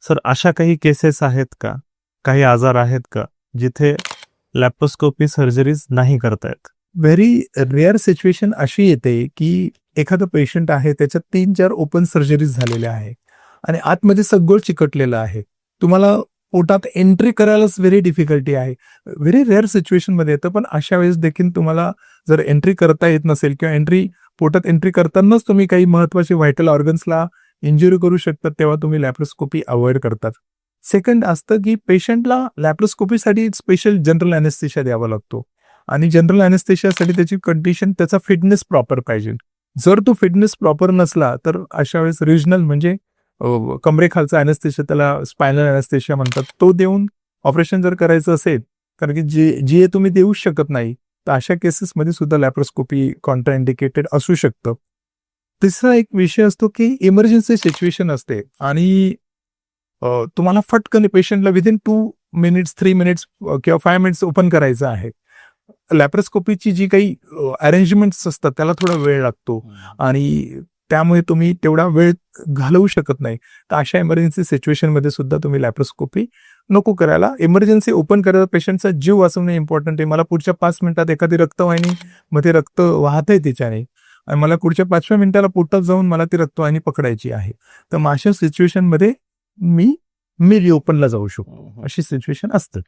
Sir अशा काही cases आहेत का, काही आजार आहेत का, जिथे लॅप्रोस्कोपी सर्जरीज नाही करतायत? व्हेरी रेअर सिच्युएशन अशी येते, की एखादं पेशंट आहे, त्याच्यात 3-4 ओपन सर्जरीज झालेल्या आहे आणि आतमध्ये सगळं चिकटलेलं आहे. तुम्हाला पोटात एंट्री करायलाच व्हेरी डिफिकल्टी आहे. व्हेरी रेअर सिच्युएशनमध्ये येतं, पण अशा वेळेस देखील तुम्हाला जर एंट्री करता येत नसेल किंवा पोटात एंट्री करतानाच तुम्ही काही महत्त्वाचे व्हायटल ऑर्गन्सला इंज्युरी करू शकतात, तेव्हा तुम्ही लॅप्रोस्कोपी अव्हॉइड करतात. सेकंड असतं, की पेशंटला लॅप्रोस्कोपीसाठी स्पेशल जनरल अॅनेस्थेशिया द्यावा लागतो आणि जनरल अॅनेस्थेशियासाठी त्याची कंडिशन, त्याचा फिटनेस प्रॉपर पाहिजे. जर तो फिटनेस प्रॉपर नसला, तर अशा वेळेस रिजनल म्हणजे कमरेखालचा अॅनेस्थेशिया, त्याला स्पायनल अॅनेस्थेशिया म्हणतात, तो देऊन ऑपरेशन जर करायचं असेल, कारण की जे तुम्ही देऊच शकत नाही, तर अशा केसेसमध्ये सुद्धा लॅप्रोस्कोपी कॉन्ट्राइंडिकेटेड असू शकतं. तिसरा एक विषय असतो, की इमर्जन्सी सिच्युएशन असते आणि तुम्हाला फटकन पेशंटला विदिन 2 मिनिट्स, 3 मिनिट्स किंवा 5 मिनिट्स ओपन करायचं आहे. लॅप्रोस्कोपीची जी काही अरेंजमेंट्स असतात, त्याला थोडा वेळ लागतो आणि त्यामुळे तुम्ही तेवढा वेळ घालवू शकत नाही. तर अशा इमर्जन्सी सिच्युएशनमध्ये सुद्धा तुम्ही लॅप्रोस्कोपी नको करायला. इमर्जन्सी ओपन करायला पेशंटचा जीव वाचवणे इम्पॉर्टंट आहे. मला पुढच्या 5 मिनिटात एखादी रक्तवाहिनी मध्ये रक्त वाहतंय तिच्याने आणि मला पुढच्या 5व्या मिनिटाला पोटात जाऊन मला ती रक्तवाहिनी पकडायची आहे. तर मग अशा सिच्युएशनमध्ये मी रिओपनला जाऊ शकतो. अशी सिच्युएशन असतं.